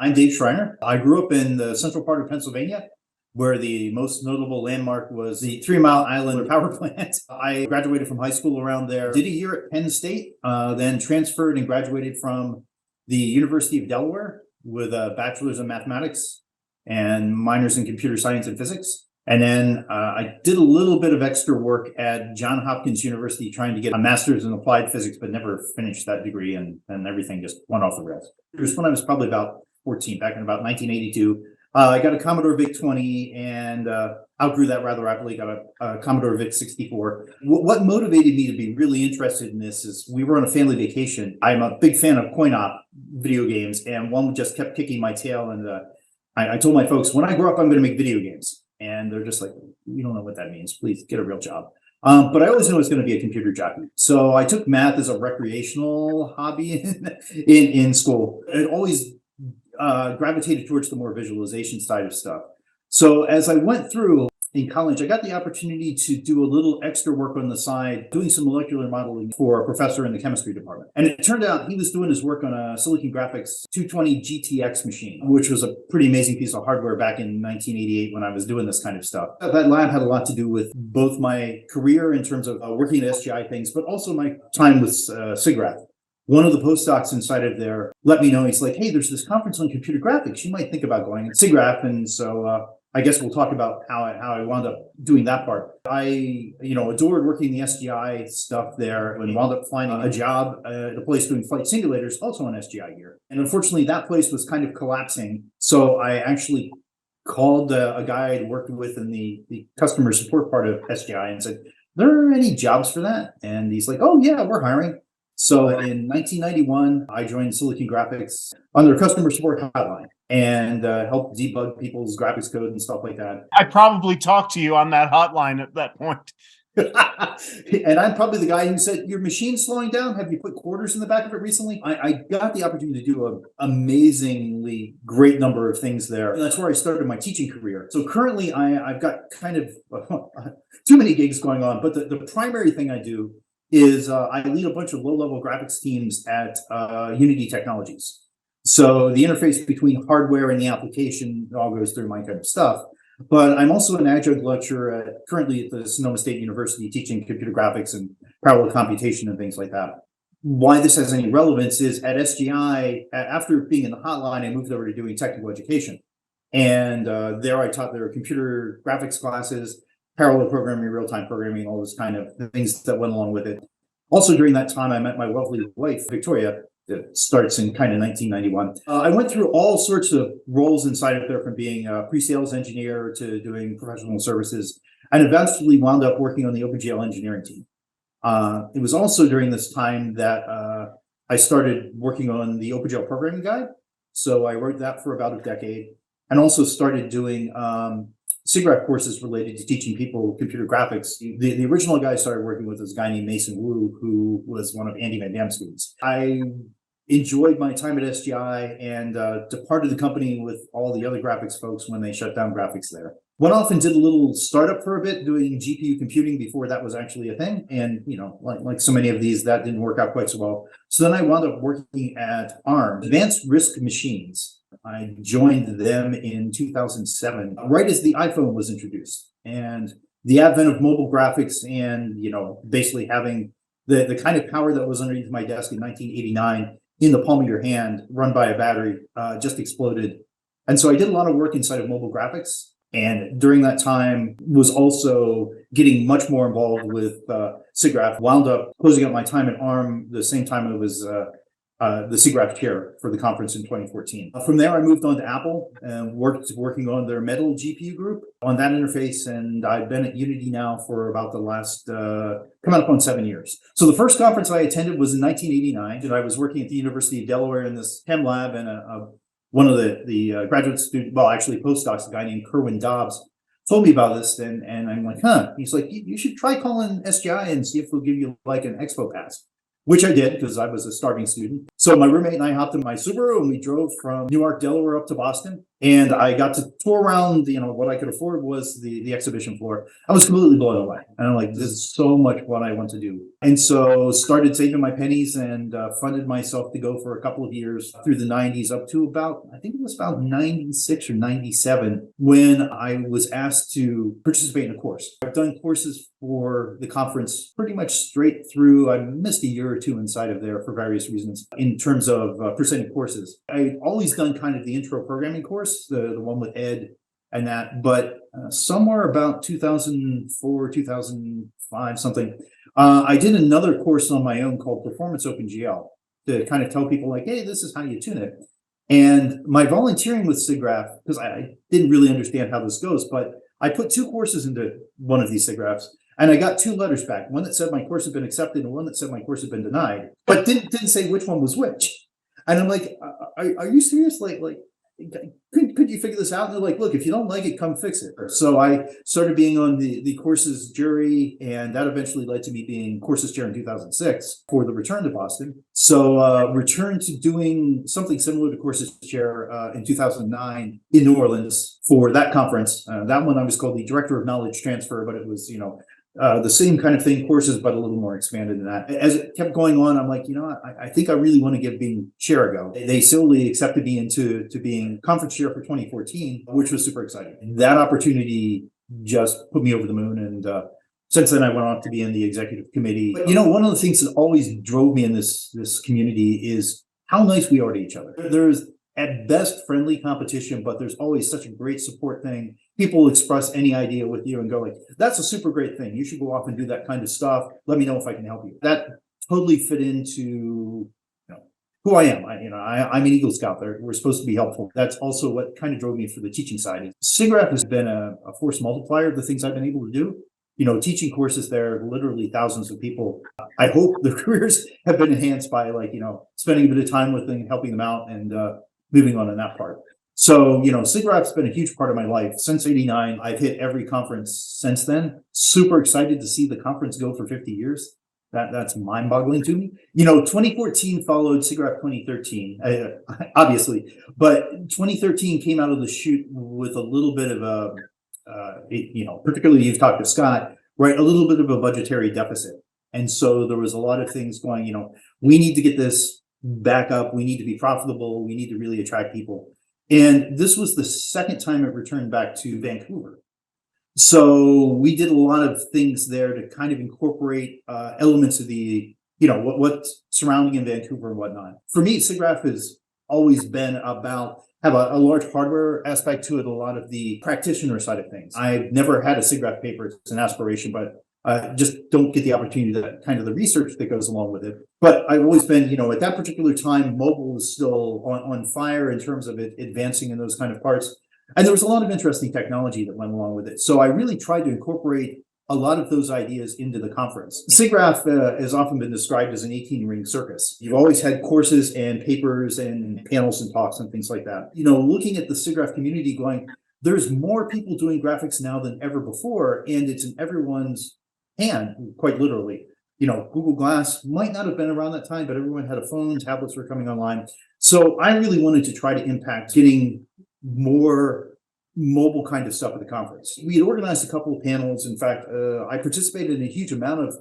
I'm Dave Shreiner. I grew up in the central part of Pennsylvania, where the most notable landmark was the 3 Mile Island power plant. I graduated from high school around there, did a year at Penn State, then transferred and graduated from the University of Delaware with a bachelor's in mathematics and minors in computer science and physics. And then I did a little bit of extra work at Johns Hopkins University trying to get a master's in applied physics, but never finished that degree, and everything just went off the rails. It was when I was probably about 14, back in about 1982. I got a Commodore VIC-20 and outgrew that rather rapidly, got a Commodore VIC-64. What motivated me to be really interested in this is we were on a family vacation. I'm a big fan of coin-op video games, and one just kept kicking my tail. And I told my folks, when I grow up, I'm going to make video games. And they're just like, you don't know what that means. Please get a real job. But I always knew I was going to be a computer jockey. So I took math as a recreational hobby in school. It always gravitated towards the more visualization side of stuff. So as I went through in college, I got the opportunity to do a little extra work on the side, doing some molecular modeling for a professor in the chemistry department. And it turned out he was doing his work on a SIGGRAPH 220 GTX machine, which was a pretty amazing piece of hardware back in 1988 when I was doing this kind of stuff. That lab had a lot to do with both my career in terms of working at SGI things, but also my time with SIGGRAPH. One of the postdocs inside of there let me know, he's like, hey, there's this conference on computer graphics. You might think about going to SIGGRAPH. And so I guess we'll talk about how I wound up doing that part. I, adored working the SGI stuff there and wound up finding a job at a place doing flight simulators, also on SGI gear. And unfortunately, that place was kind of collapsing. So I actually called a guy I'd worked with in the customer support part of SGI and said, are there any jobs for that? And he's like, oh, yeah, we're hiring. So in 1991, I joined Silicon Graphics on their customer support hotline and helped debug people's graphics code and stuff like that. I probably talked to you on that hotline at that point. And I'm probably the guy who said, your machine's slowing down. Have you put quarters in the back of it recently? I got the opportunity to do an amazingly great number of things there. And that's where I started my teaching career. So currently, I've got kind of too many gigs going on. But the primary thing I do is I lead a bunch of low-level graphics teams at Unity Technologies. So the interface between hardware and the application all goes through my kind of stuff. But I'm also an adjunct lecturer currently at the Sonoma State University teaching computer graphics and parallel computation and things like that. Why this has any relevance is at SGI, after being in the hotline, I moved over to doing technical education. And there I taught their computer graphics classes, parallel programming, real-time programming, all those kind of things that went along with it. Also during that time, I met my lovely wife, Victoria, that starts in kind of 1991. I went through all sorts of roles inside of there, from being a pre-sales engineer to doing professional services, and eventually wound up working on the OpenGL engineering team. It was also during this time that I started working on the OpenGL programming guide. So I wrote that for about a decade, and also started doing SIGGRAPH courses related to teaching people computer graphics. The original guy I started working with was a guy named Mason Wu, who was one of Andy Van Dam's students. I enjoyed my time at SGI and departed the company with all the other graphics folks when they shut down graphics there. Went off and did a little startup for a bit doing GPU computing before that was actually a thing. And, like so many of these, that didn't work out quite so well. So then I wound up working at ARM, Advanced Risk Machines. I joined them in 2007, right as the iPhone was introduced. And the advent of mobile graphics and, basically having the kind of power that was underneath my desk in 1989 in the palm of your hand, run by a battery, just exploded. And so I did a lot of work inside of mobile graphics. And during that time was also getting much more involved with SIGGRAPH. Wound up closing out my time at ARM the same time I was the SIGGRAPH chair for the conference in 2014. From there, I moved on to Apple and working on their Metal GPU group on that interface. And I've been at Unity now for about the last, coming up on 7 years. So the first conference I attended was in 1989. And I was working at the University of Delaware in this chem lab, and one of the graduate students, well, actually postdocs, a guy named Kerwin Dobbs, told me about this. And I'm like, huh. He's like, you should try calling SGI and see if they'll give you like an expo pass. Which I did because I was a starving student. So my roommate and I hopped in my Subaru and we drove from Newark, Delaware up to Boston. And I got to tour around, what I could afford was the exhibition floor. I was completely blown away. And I'm like, this is so much what I want to do. And so started saving my pennies and funded myself to go for a couple of years through the 90s up to about, I think it was about 96 or 97 when I was asked to participate in a course. I've done courses for the conference pretty much straight through. I missed a year or two inside of there for various reasons in terms of presenting courses. I've always done kind of the intro programming course, the one with Ed and that, but somewhere about 2004, 2005, something, I did another course on my own called Performance OpenGL to kind of tell people like, hey, this is how you tune it. And my volunteering with SIGGRAPH, because I didn't really understand how this goes, but I put 2 courses into one of these SIGGRAPHs, and I got 2 letters back. One that said my course had been accepted and one that said my course had been denied, but didn't say which one was which. And I'm like, are you serious? Like, could you figure this out? And they're like, look, if you don't like it, come fix it. So I started being on the courses jury, and that eventually led to me being courses chair in 2006 for the return to Boston. So returned to doing something similar to courses chair in 2009 in New Orleans for that conference. That one I was called the director of knowledge transfer, but it was, the same kind of thing, courses, but a little more expanded than that. As it kept going on, I'm like, I think I really want to give being chair a go. They solely accepted me into being conference chair for 2014, which was super exciting. That opportunity just put me over the moon. And since then, I went on to be in the executive committee. But, one of the things that always drove me in this community is how nice we are to each other. There's at best friendly competition, but there's always such a great support thing. People express any idea with you and go like, that's a super great thing. You should go off and do that kind of stuff. Let me know if I can help you. That totally fit into who I am. I'm an Eagle Scout. We're supposed to be helpful. That's also what kind of drove me for the teaching side. SIGGRAPH has been a force multiplier of the things I've been able to do. Teaching courses there, literally thousands of people. I hope their careers have been enhanced by spending a bit of time with them, helping them out, and moving on in that part. So, SIGGRAPH's been a huge part of my life since '89. I've hit every conference since then. Super excited to see the conference go for 50 years. That's mind-boggling to me. 2014 followed SIGGRAPH 2013, obviously, but 2013 came out of the chute with a little bit of a, particularly you've talked to Scott, right? A little bit of a budgetary deficit. And so there was a lot of things going, we need to get this back up. We need to be profitable. We need to really attract people. And this was the second time it returned back to Vancouver. So we did a lot of things there to kind of incorporate elements of the, what's surrounding in Vancouver and whatnot. For me, SIGGRAPH has always been about, have a large hardware aspect to it, a lot of the practitioner side of things. I've never had a SIGGRAPH paper. It's an aspiration, but just don't get the opportunity to kind of the research that goes along with it. But I've always been, at that particular time, mobile was still on fire in terms of it advancing in those kind of parts. And there was a lot of interesting technology that went along with it. So I really tried to incorporate a lot of those ideas into the conference. SIGGRAPH has often been described as an 18-ring circus. You've always had courses and papers and panels and talks and things like that. Looking at the SIGGRAPH community going, there's more people doing graphics now than ever before, and it's in everyone's hand, quite literally. Google Glass might not have been around that time, but everyone had a phone, tablets were coming online. So I really wanted to try to impact getting more mobile kind of stuff at the conference. We had organized a couple of panels. In fact, I participated in a huge amount of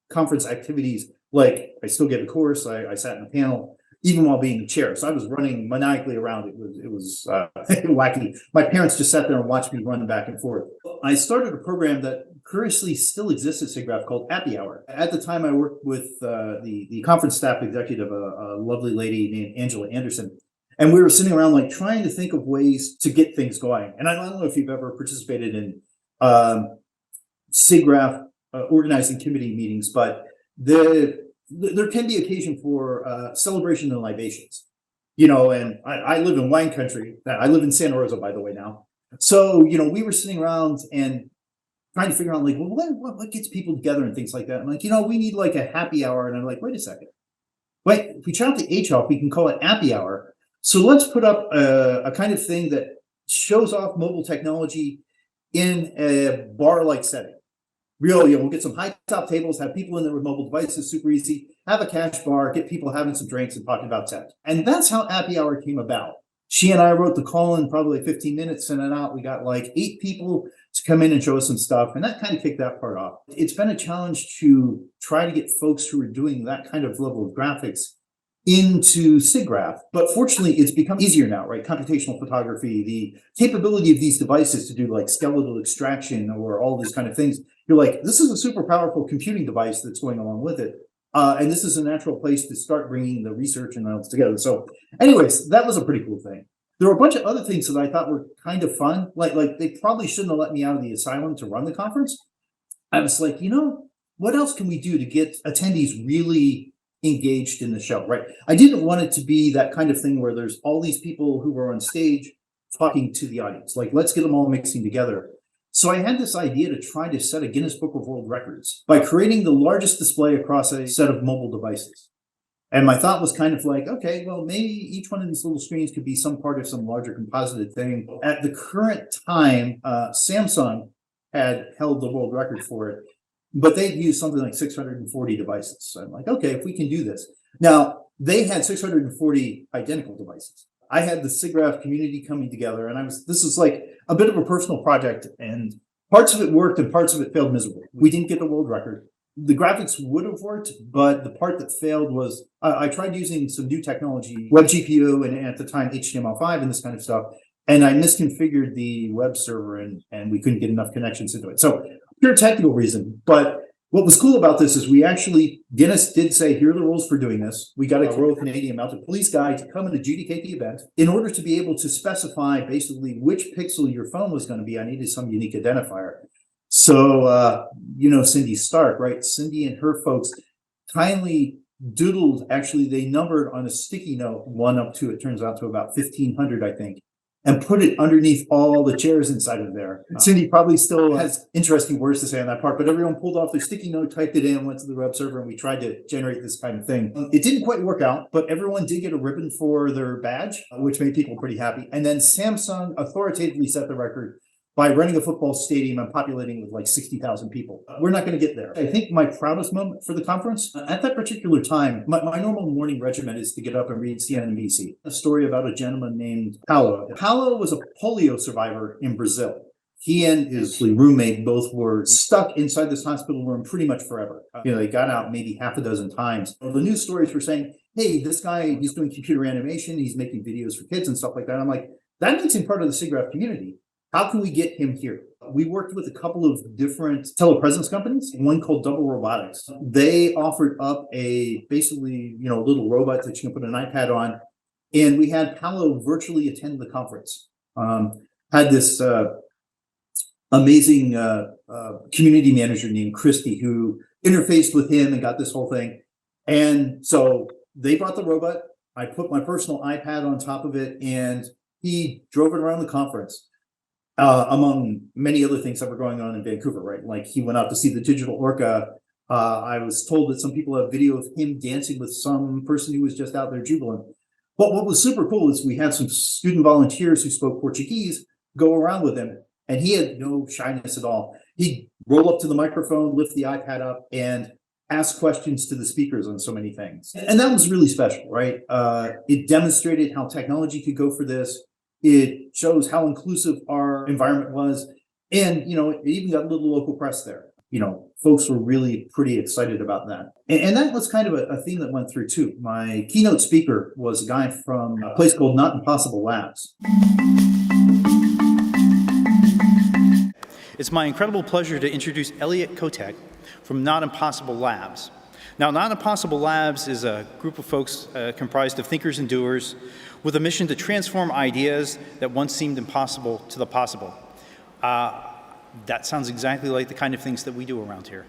conference activities. Like I still gave a course, I sat in a panel, even while being the chair. So I was running maniacally around. It was wacky. My parents just sat there and watched me run back and forth. I started a program that curiously still exists at SIGGRAPH called Happy Hour. At the time, I worked with the conference staff executive, a lovely lady named Angela Anderson. And we were sitting around trying to think of ways to get things going. And I don't know if you've ever participated in SIGGRAPH organizing committee meetings, but there can be occasion for celebration and libations, and I live in wine country. I live in Santa Rosa, by the way, now. So, we were sitting around and trying to figure out what gets people together and things like that. I'm like, we need a happy hour. And I'm like, wait a second. Wait, if we chop the H off, we can call it happy hour. So let's put up a kind of thing that shows off mobile technology in a bar-like setting. Really, we'll get some high-top tables, have people in there with mobile devices, super easy, have a cash bar, get people having some drinks and talking about tech. And that's how Happy Hour came about. She and I wrote the call in probably 15 minutes, sent it out. We got like 8 people to come in and show us some stuff, and that kind of kicked that part off. It's been a challenge to try to get folks who are doing that kind of level of graphics into SIGGRAPH, but fortunately it's become easier now, right? Computational photography, the capability of these devices to do like skeletal extraction or all these kind of things. You're like, this is a super powerful computing device that's going along with it. And this is a natural place to start bringing the research and all together. So anyways, that was a pretty cool thing. There were a bunch of other things that I thought were kind of fun. Like they probably shouldn't have let me out of the asylum to run the conference. I was like, what else can we do to get attendees really engaged in the show, right? I didn't want it to be that kind of thing where there's all these people who were on stage talking to the audience. Like, let's get them all mixing together. So I had this idea to try to set a Guinness Book of World Records by creating the largest display across a set of mobile devices. And my thought was kind of like, okay, well, maybe each one of these little screens could be some part of some larger composited thing. At the current time, Samsung had held the world record for it, but they'd used something like 640 devices. So I'm like, okay, if we can do this. Now, they had 640 identical devices. I had the SIGGRAPH community coming together, and this is like a bit of a personal project, and parts of it worked and parts of it failed miserably. We didn't get the world record. The graphics would have worked, but the part that failed was I tried using some new technology, web GPU, and at the time HTML5 and this kind of stuff, and I misconfigured the web server, and we couldn't get enough connections into it. So pure technical reason, but what was cool about this is Guinness did say, here are the rules for doing this. We got a Royal Canadian Mounted Police guy to come and adjudicate the event. In order to be able to specify basically which pixel your phone was going to be, I needed some unique identifier. So, Cindy Stark, right? Cindy and her folks kindly doodled, actually, they numbered on a sticky note 1 up to, it turns out to about 1,500, I think, and put it underneath all the chairs inside of there. Cindy probably still has interesting words to say on that part, but everyone pulled off their sticky note, typed it in, went to the web server, and we tried to generate this kind of thing. It didn't quite work out, but everyone did get a ribbon for their badge, which made people pretty happy. And then Samsung authoritatively set the record by running a football stadium and populating with like 60,000 people. We're not going to get there. I think my proudest moment for the conference, at that particular time, my normal morning regimen is to get up and read CNN and NBC. A story about a gentleman named Paulo. Paulo was a polio survivor in Brazil. He and his roommate both were stuck inside this hospital room pretty much forever. They got out maybe half a dozen times. The news stories were saying, hey, this guy, he's doing computer animation, he's making videos for kids and stuff like that. I'm like, that makes him part of the SIGGRAPH community. How can we get him here? We worked with a couple of different telepresence companies, one called Double Robotics. They offered up basically, little robot that you can put an iPad on. And we had Paulo virtually attend the conference. Had this amazing community manager named Christy who interfaced with him and got this whole thing. And so they brought the robot. I put my personal iPad on top of it, and he drove it around the conference. Among many other things that were going on in Vancouver, right? Like he went out to see the digital orca. I was told that some people have video of him dancing with some person who was just out there jubilant. But what was super cool is we had some student volunteers who spoke Portuguese go around with him, and he had no shyness at all. He'd roll up to the microphone, lift the iPad up, and ask questions to the speakers on so many things. And that was really special, right? It demonstrated how technology could go for this. It shows how inclusive our environment was. And, it even got a little local press there. Folks were really pretty excited about that. And that was kind of a theme that went through too. My keynote speaker was a guy from a place called Not Impossible Labs. It's my incredible pleasure to introduce Elliot Kotek from Not Impossible Labs. Now, Not Impossible Labs is a group of folks comprised of thinkers and doers with a mission to transform ideas that once seemed impossible to the possible. That sounds exactly like the kind of things that we do around here.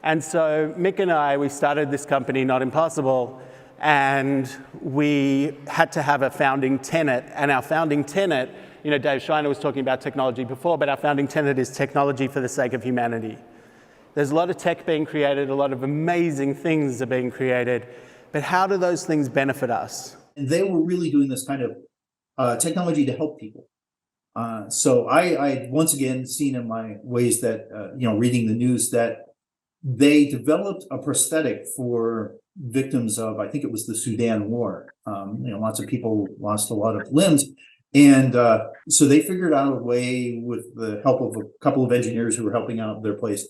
And so Mick and I, we started this company, Not Impossible, and we had to have a founding tenet. And our founding tenet, Dave Shreiner was talking about technology before, but our founding tenet is technology for the sake of humanity. There's a lot of tech being created, a lot of amazing things are being created, but how do those things benefit us? And they were really doing this kind of technology to help people. So I once again seen in my ways that, reading the news, that they developed a prosthetic for victims of, I think it was the Sudan War. Lots of people lost a lot of limbs. And so they figured out a way, with the help of a couple of engineers who were helping out their place,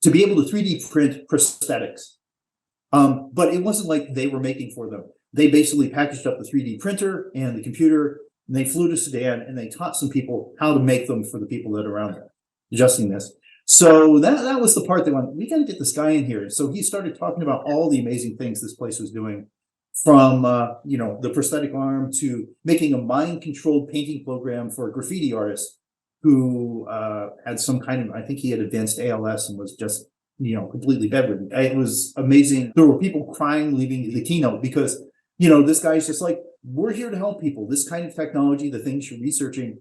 to be able to 3D print prosthetics. But it wasn't like they were making for them. They basically packaged up the 3D printer and the computer, and they flew to Sudan, and they taught some people how to make them for the people that are around there, adjusting this. So that was the part that went, we got to get this guy in here. So he started talking about all the amazing things this place was doing, from the prosthetic arm to making a mind-controlled painting program for a graffiti artist who had some kind of, I think he had advanced ALS and was just completely bedridden. It was amazing. There were people crying leaving the keynote because this guy's just like, we're here to help people. This kind of technology, the things you're researching,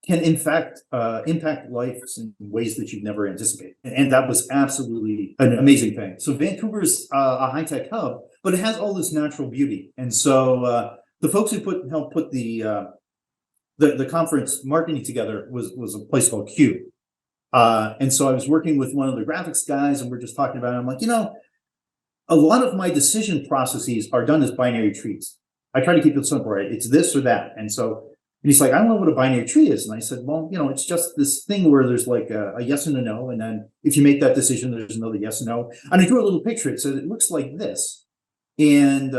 can in fact impact lives in ways that you've never anticipated. And that was absolutely an amazing thing. So Vancouver's a high-tech hub, but it has all this natural beauty. And so the folks who helped put the conference marketing together was a place called Cube. And so I was working with one of the graphics guys, and we're just talking about it. I'm like, a lot of my decision processes are done as binary trees. I try to keep it simple, right? It's this or that. And he's like, I don't know what a binary tree is. And I said, well, it's just this thing where there's like a yes and a no. And then if you make that decision, there's another yes and no. And I drew a little picture. It said, it looks like this. And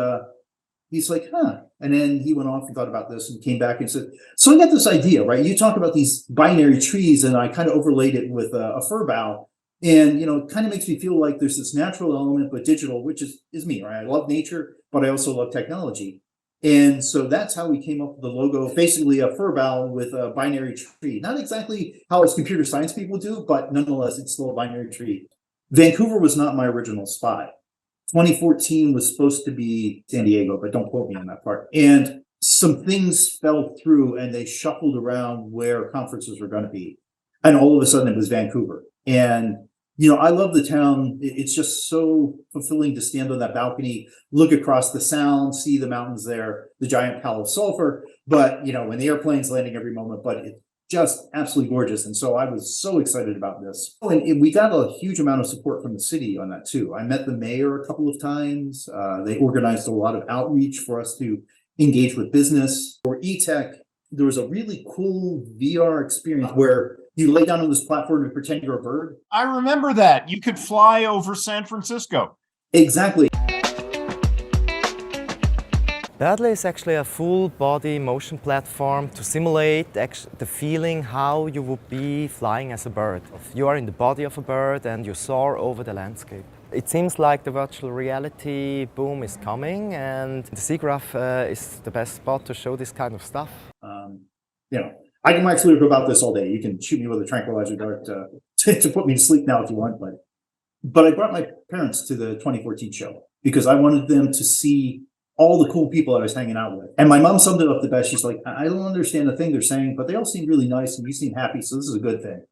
he's like, huh. And then he went off and thought about this and came back and said, so I got this idea, right? You talk about these binary trees, and I kind of overlaid it with a fir bough. And, it kind of makes me feel like there's this natural element, but digital, which is me, right? I love nature, but I also love technology. And so that's how we came up with the logo, basically a fir bough with a binary tree. Not exactly how us computer science people do, but nonetheless, it's still a binary tree. Vancouver was not my original spot. 2014 was supposed to be San Diego, but don't quote me on that part. And some things fell through, and they shuffled around where conferences were going to be. And all of a sudden it was Vancouver. And I love the town. It's just so fulfilling to stand on that balcony, look across the sound, see the mountains there, the giant pile of sulfur. But, when the airplane's landing every moment, but it's just absolutely gorgeous. And so I was so excited about this. Oh, and we got a huge amount of support from the city on that too. I met the mayor a couple of times. They organized a lot of outreach for us to engage with business. For eTech, there was a really cool VR experience where you lay down on this platform and pretend you're a bird. I remember that. You could fly over San Francisco. Exactly. Birdly is actually a full body motion platform to simulate the feeling how you would be flying as a bird. You are in the body of a bird and you soar over the landscape. It seems like the virtual reality boom is coming, and the SIGGRAPH is the best spot to show this kind of stuff. I can wax lyrical about this all day. You can shoot me with a tranquilizer dart to put me to sleep now if you want, but I brought my parents to the 2014 show because I wanted them to see all the cool people I was hanging out with. And my mom summed it up the best. She's like, I don't understand the thing they're saying, but they all seem really nice and you seem happy, so this is a good thing.